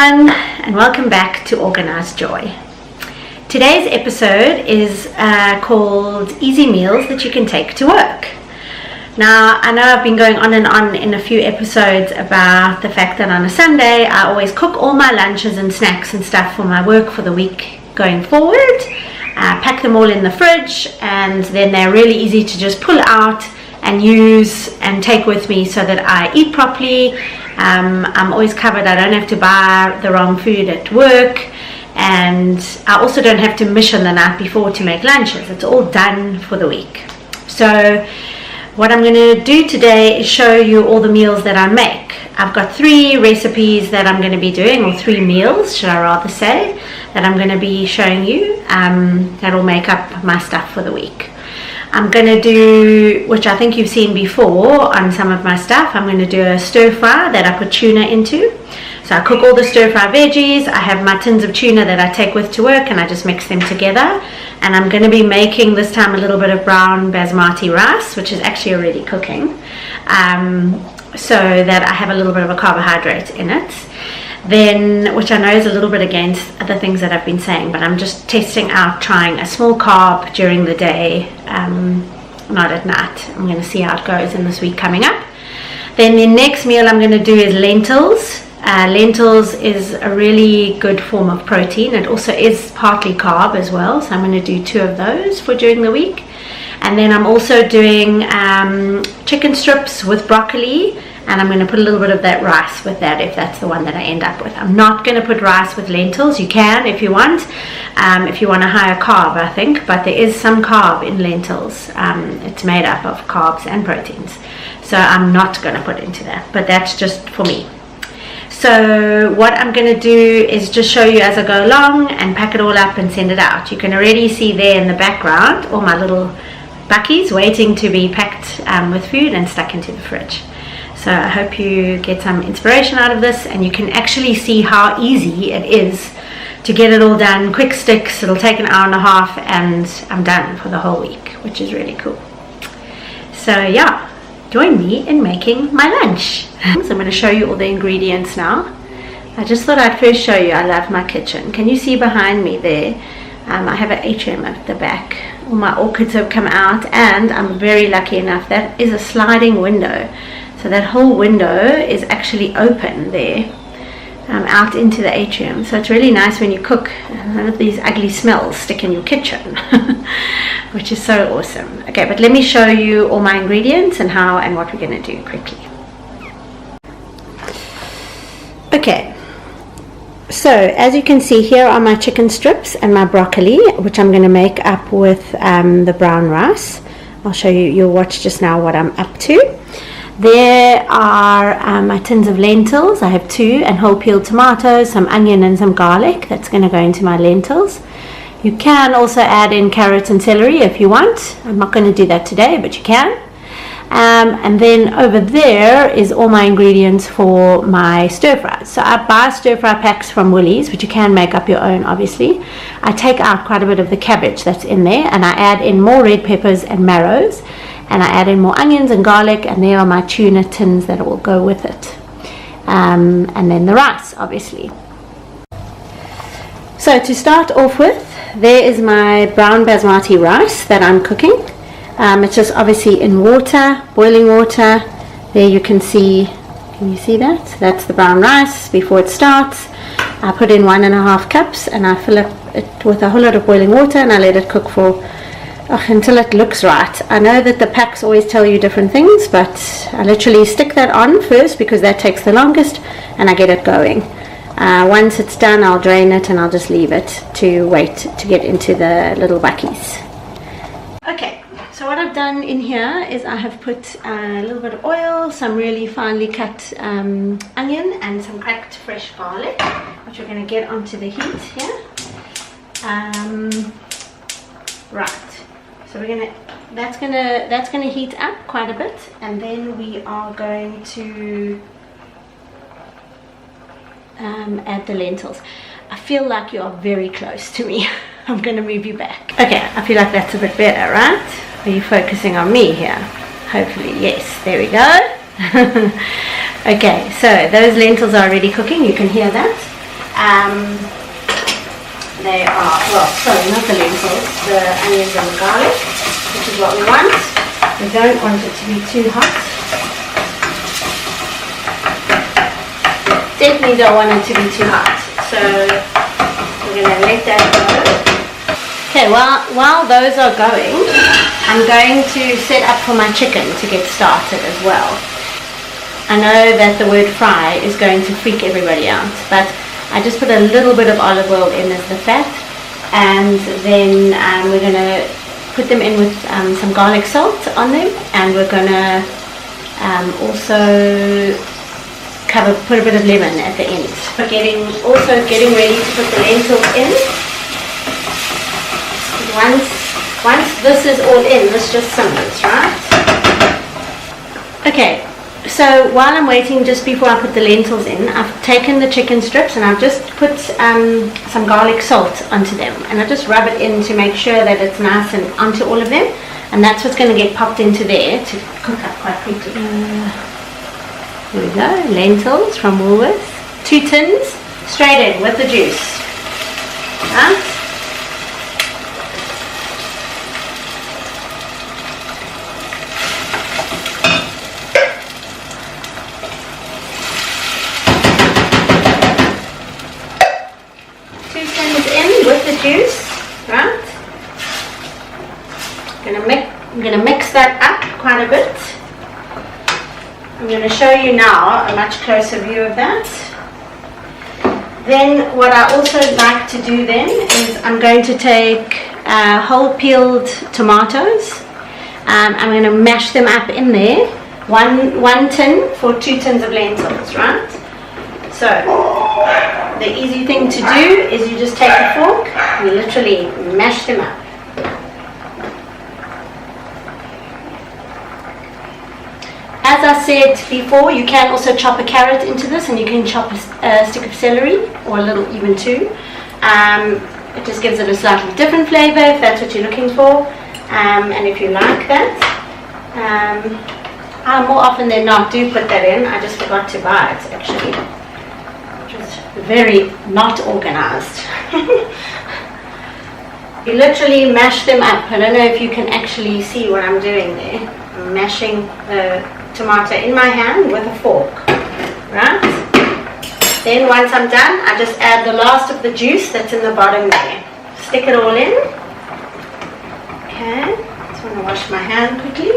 everyone, and welcome back to Organized Joy. Today's episode is called Easy Meals That You Can Take to Work. Now, I know I've been going on and on in a few episodes about the fact that on a Sunday I always cook all my lunches and snacks and stuff for my work for the week going forward. Pack them all in the fridge, and then they're really easy to just pull out and use and take with me so that I eat properly. I'm always covered. I don't have to buy the wrong food at work, and I also don't have to mission the night before to make lunches. It's all done for the week. So what I'm going to do today is show you all the meals that I make. I've got 3 recipes that I'm going to be doing, or 3 meals should I rather say, that I'm going to be showing you that will make up my stuff for the week. I'm going to do, which I think you've seen before on some of my stuff, I'm going to do a stir fry that I put tuna into. So I cook all the stir fry veggies, I have my tins of tuna that I take with to work, and I just mix them together. And I'm going to be making this time a little bit of brown basmati rice, which is actually already cooking, so that I have a little bit of a carbohydrate in it. Then, which I know is a little bit against other things that I've been saying, but I'm just testing out trying a small carb during the day, not at night. I'm going to see how it goes in this week coming up. Then the next meal I'm going to do is lentils. Lentils is a really good form of protein. It also is partly carb as well, so I'm going to do 2 of those for during the week. And then I'm also doing chicken strips with broccoli, and I'm going to put a little bit of that rice with that if that's the one that I end up with. I'm not going to put rice with lentils. You can if you want a higher carb, I think, but there is some carb in lentils. It's made up of carbs and proteins, so I'm not going to put into that, but that's just for me. So what I'm going to do is just show you as I go along and pack it all up and send it out. You can already see there in the background all my little buckies waiting to be packed with food and stuck into the fridge. So I hope you get some inspiration out of this, and you can actually see how easy it is to get it all done. Quick sticks, it'll take an hour and a half and I'm done for the whole week, which is really cool. So yeah, join me in making my lunch. So I'm going to show you all the ingredients now. I just thought I'd first show you I love my kitchen. Can you see behind me there? I have an atrium at the back. All my orchids have come out, and I'm very lucky enough that is a sliding window. So that whole window is actually open there, out into the atrium. So it's really nice when you cook, none of these ugly smells stick in your kitchen, which is so awesome. Okay, but let me show you all my ingredients and how and what we're going to do quickly. Okay, so as you can see, here are my chicken strips and my broccoli, which I'm going to make up with the brown rice. I'll show you, you'll watch just now what I'm up to. There are my tins of lentils. I have 2, and whole peeled tomatoes, some onion and some garlic. That's going to go into my lentils. You can also add in carrots and celery if you want. I'm not going to do that today, but you can. And then over there is all my ingredients for my stir fries. So I buy stir fry packs from Woolies, but you can make up your own, obviously. I take out quite a bit of the cabbage that's in there, and I add in more red peppers and marrows. And I add in more onions and garlic, and there are my tuna tins that will go with it. And then the rice, obviously. So to start off with, there is my brown basmati rice that I'm cooking. It's just obviously in water, boiling water. There you can see, can you see that? That's the brown rice before it starts. I put in 1.5 cups, and I fill up it with a whole lot of boiling water, and I let it cook for until it looks right. I know that the packs always tell you different things, but I literally stick that on first because that takes the longest, and I get it going. Once it's done, I'll drain it and I'll just leave it to wait to get into the little buckies. Okay, so what I've done in here is I have put a little bit of oil, some really finely cut onion, and some cracked fresh garlic, which we're going to get onto the heat here. Right. So that's gonna heat up quite a bit, and then we are going to add the lentils. I feel like you are very close to me. I'm gonna move you back. Okay, I feel like that's a bit better, right? Are you focusing on me here? Hopefully, yes. There we go. Okay, so those lentils are already cooking. You can hear that. They are, well, sorry, not the lentils, the onions and the garlic, which is what we want. We don't want it to be too hot. Definitely don't want it to be too hot. So we're going to let that go. Okay, while those are going, I'm going to set up for my chicken to get started as well. I know that the word fry is going to freak everybody out, but I just put a little bit of olive oil in as the fat, and then we're going to put them in with some garlic salt on them, and we're going to also put a bit of lemon at the end. Also getting ready to put the lentils in. Once this is all in, this just simmers, right? Okay, so while I'm waiting, just before I put the lentils in, I've taken the chicken strips and I've just put some garlic salt onto them, and I just rub it in to make sure that it's nice and onto all of them, and that's what's going to get popped into there to cook up quite quickly. Here we go, lentils from Woolworths, 2 tins, straight in with the juice. Right? Juice, right? I'm gonna mix that up quite a bit. I'm going to show you now a much closer view of that. Then what I also like to do then is I'm going to take whole peeled tomatoes. I'm going to mash them up in there. One tin for 2 tins of lentils, right? So the easy thing to do is you just take a fork and literally mash them up. As I said before, you can also chop a carrot into this, and you can chop a stick of celery, or a little, even 2. It just gives it a slightly different flavor if that's what you're looking for, and if you like that. I more often than not do put that in. I just forgot to buy it actually. Just very not organized. You literally mash them up. I don't know if you can actually see what I'm doing there. I'm mashing the tomato in my hand with a fork, right? Then once I'm done, I just add the last of the juice that's in the bottom there. Stick it all in. Okay, just want to wash my hand quickly.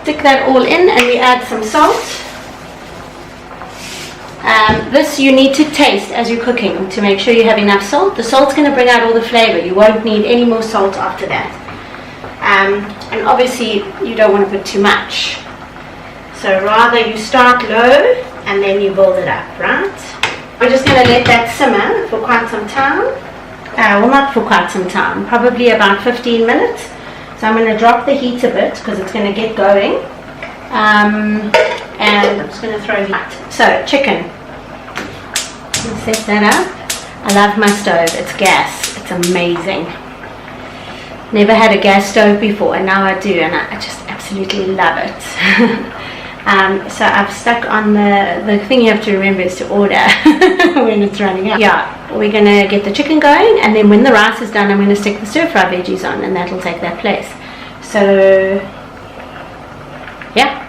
Stick that all in, and we add some salt. This you need to taste as you're cooking to make sure you have enough salt. The salt's going to bring out all the flavor. You won't need any more salt after that. And obviously you don't want to put too much. So rather you start low and then you build it up, right? We're just going to let that simmer for quite some time. Well, not for quite some time, probably about 15 minutes. So I'm going to drop the heat a bit because it's going to get going. And I'm just going to throw heat. So chicken. Set that up. I love my stove. It's gas. It's amazing. Never had a gas stove before, and now I do, and I just absolutely love it. So I've stuck on the thing you have to remember is to order when it's running out. Yeah, we're going to get the chicken going, and then when the rice is done, I'm going to stick the stir-fry veggies on, and that'll take that place. So yeah,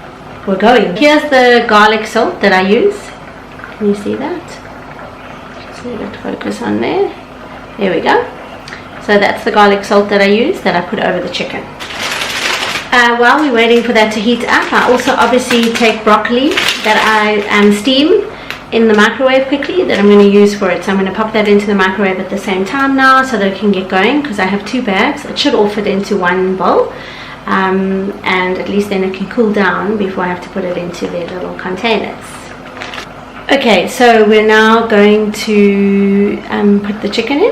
we're going. Here's the garlic salt that I use. Can you see that? Just let it focus on there. There we go. So that's the garlic salt that I use, that I put over the chicken. While we're waiting for that to heat up, I also obviously take broccoli that I steam in the microwave quickly, that I'm going to use for it. So I'm going to pop that into the microwave at the same time now so that it can get going, because I have 2 bags. It should all fit into one bowl, and at least then it can cool down before I have to put it into their little containers. Okay, so we're now going to put the chicken in.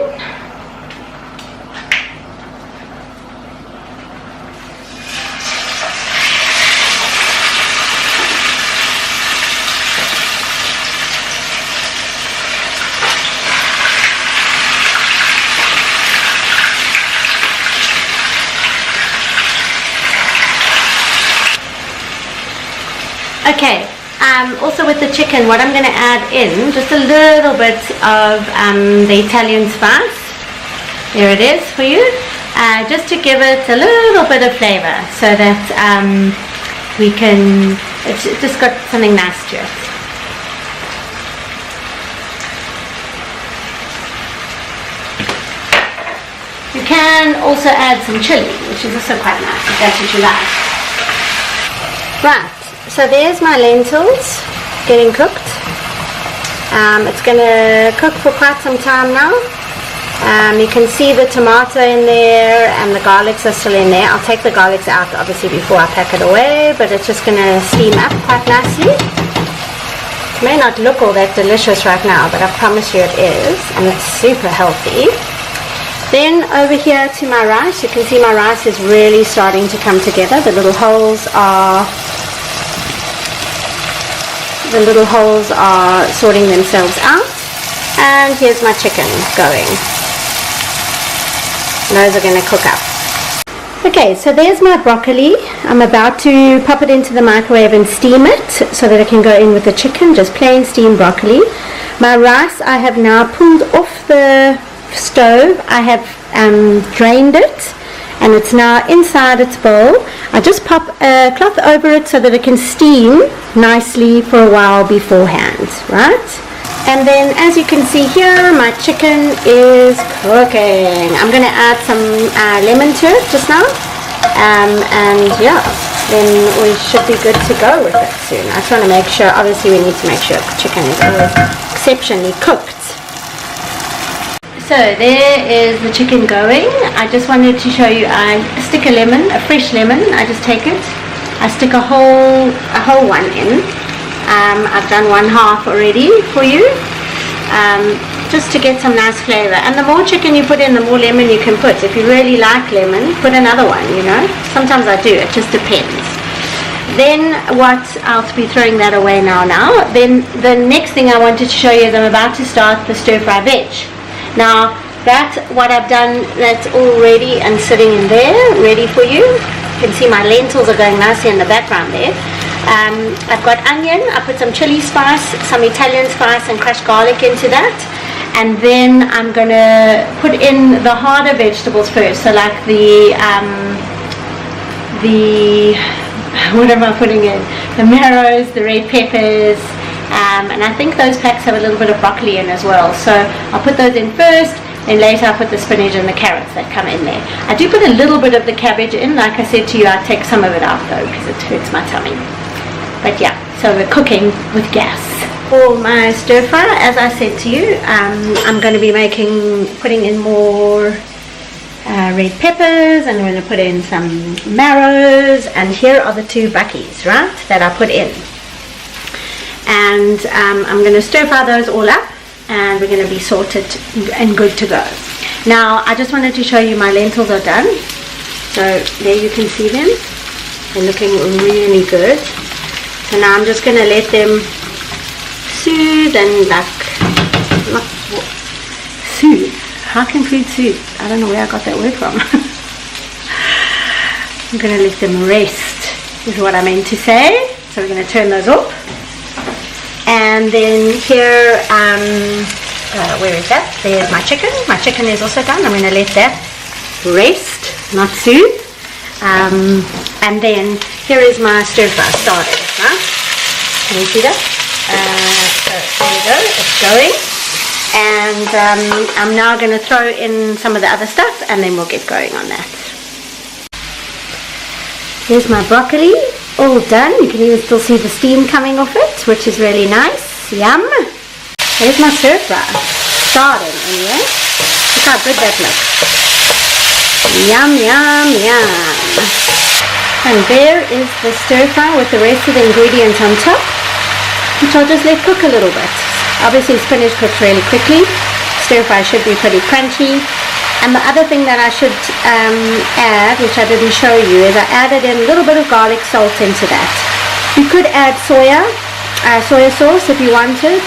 Okay, Also with the chicken, what I'm going to add in, just a little bit of the Italian spice. There it is for you. Just to give it a little bit of flavor so that it's just got something nice to it. You can also add some chili, which is also quite nice if that's what you like. Right, so there's my lentils getting cooked. It's going to cook for quite some time now. You can see the tomato in there and the garlics are still in there. I'll take the garlics out obviously before I pack it away, but it's just going to steam up quite nicely. It may not look all that delicious right now, but I promise you it is, and it's super healthy. Then over here to my rice, you can see my rice is really starting to come together. The little holes are sorting themselves out. And here's my chicken going. Those are going to cook up. Okay, so there's my broccoli. I'm about to pop it into the microwave and steam it so that it can go in with the chicken, just plain steamed broccoli. My rice I have now pulled off the stove. I have drained it and it's now inside its bowl. I just pop a cloth over it so that it can steam nicely for a while beforehand, right? And then as you can see here, my chicken is cooking. I'm going to add some lemon to it just now. And yeah, then we should be good to go with it soon. I just want to make sure, obviously we need to make sure the chicken is always exceptionally cooked. So there is the chicken going. I just wanted to show you, I stick a lemon, a fresh lemon. I just take it. I stick a whole one in. I've done 1/2 already for you, just to get some nice flavor. And the more chicken you put in, the more lemon you can put. If you really like lemon, put another one, you know. Sometimes I do, it just depends. Then what, I'll be throwing that away now. Then the next thing I wanted to show you is I'm about to start the stir fry veg. Now that's what I've done, that's all ready and sitting in there, ready for you. You can see my lentils are going nicely in the background there. I've got onion, I put some chili spice, some Italian spice and crushed garlic into that. And then I'm going to put in the harder vegetables first. So like what am I putting in? The marrows, the red peppers, and I think those packs have a little bit of broccoli in as well. So I'll put those in first. Then later I put the spinach and the carrots that come in there. I do put a little bit of the cabbage in. Like I said to you, I take some of it out though because it hurts my tummy. But yeah, so we're cooking with gas. For my stir fry, as I said to you, I'm going to be putting in more red peppers, and I'm going to put in some marrows, and here are the 2 buckies, right, that I put in. And I'm going to stir fry those all up, and we're going to be sorted and good to go. Now I just wanted to show you my lentils are done. So there you can see them. They're looking really good. So now I'm just going to let them soothe and soothe. How can food soothe? I don't know where I got that word from. I'm going to let them rest is what I meant to say. So we're going to turn those off. And then here, where is that? There's my chicken. My chicken is also done. I'm going to let that rest, not soothe. And then here is my stir fry started. Right? Can you see that? So there you go. It's going. And I'm now going to throw in some of the other stuff, and then we'll get going on that. Here's my broccoli. All done. You can even still see the steam coming off it, which is really nice. Yum. There's my stir fry. Starting anyway. Look how good that looks. Yum, yum, yum. And there is the stir fry with the rest of the ingredients on top, which I'll just let cook a little bit. Obviously spinach cooks really quickly. Stir fry should be pretty crunchy. And the other thing that I should add, which I didn't show you, is I added in a little bit of garlic salt into that. You could add soya sauce if you wanted.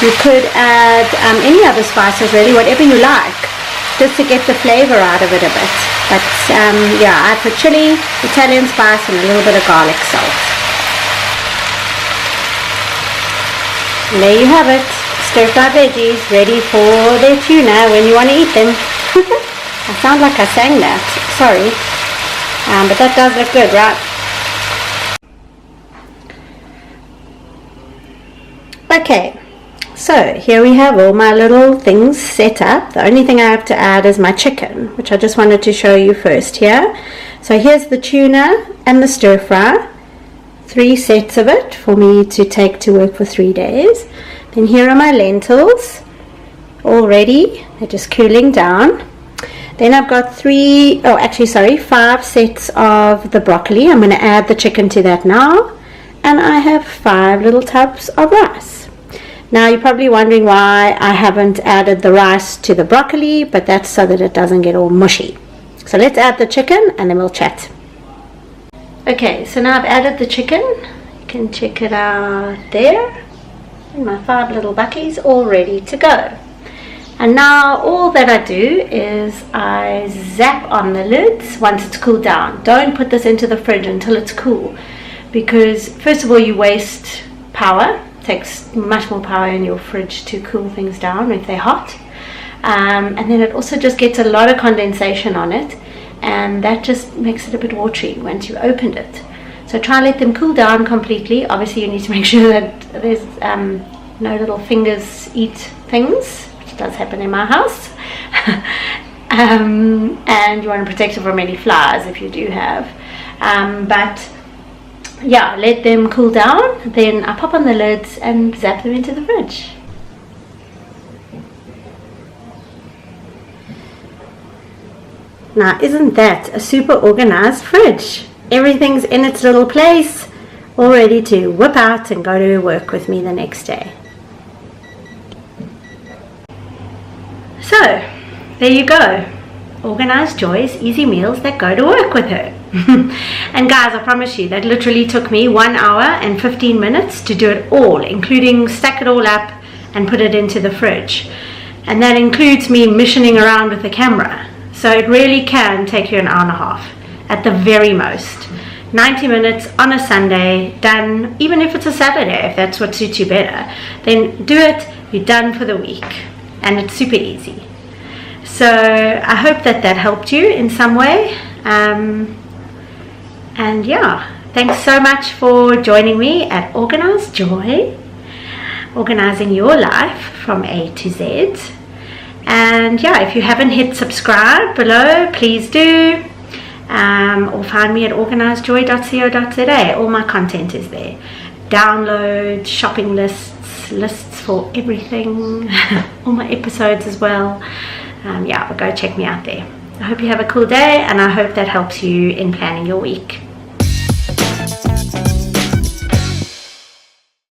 You could add any other spices really, whatever you like, just to get the flavor out of it a bit. But yeah, I put chili, Italian spice, and a little bit of garlic salt. And there you have it. Stir-fry veggies ready for their tuna when you want to eat them. I sound like I sang that. Sorry. But that does look good, right? Okay. So here we have all my little things set up. The only thing I have to add is my chicken, which I just wanted to show you first here. So here's the tuna and the stir fry. 3 sets of it for me to take to work for 3 days. Then here are my lentils all ready. They're just cooling down. Then I've got 5 sets of the broccoli. I'm going to add the chicken to that now. And I have 5 little tubs of rice. Now you're probably wondering why I haven't added the rice to the broccoli, but that's so that it doesn't get all mushy. So let's add the chicken and then we'll chat. Okay, so now I've added the chicken. You can check it out there. And my 5 little buckies all ready to go. And now all that I do is I zap on the lids once it's cooled down. Don't put this into the fridge until it's cool, because first of all you waste power. Takes much more power in your fridge to cool things down if they're hot, and then it also just gets a lot of condensation on it, and that just makes it a bit watery once you've opened it. So try and let them cool down completely. Obviously you need to make sure that there's no little fingers eat things, which does happen in my house. And you want to protect it from any flies if you do have, but yeah, let them cool down. Then I pop on the lids and zap them into the fridge. Now isn't that a super organized fridge? Everything's in its little place, all ready to whip out and go to work with me the next day. So there you go. Organized Joy's easy meals that go to work with her. And guys, I promise you that literally took me 1 hour and 15 minutes to do it all, including stack it all up and put it into the fridge. And that includes me missioning around with the camera. So it really can take you 1.5 hours at the very most. 90 minutes on a Sunday, done. Even if it's a Saturday, if that's what suits you better, then do it. You're done for the week, and it's super easy. So I hope that helped you in some way. And yeah, thanks so much for joining me at Organized Joy, organizing your life from A to Z. And yeah, if you haven't hit subscribe below, please do. Or find me at organizedjoy.co.za. All my content is there. Download, shopping lists for everything, all my episodes as well. Yeah, go check me out there. I hope you have a cool day, and I hope that helps you in planning your week.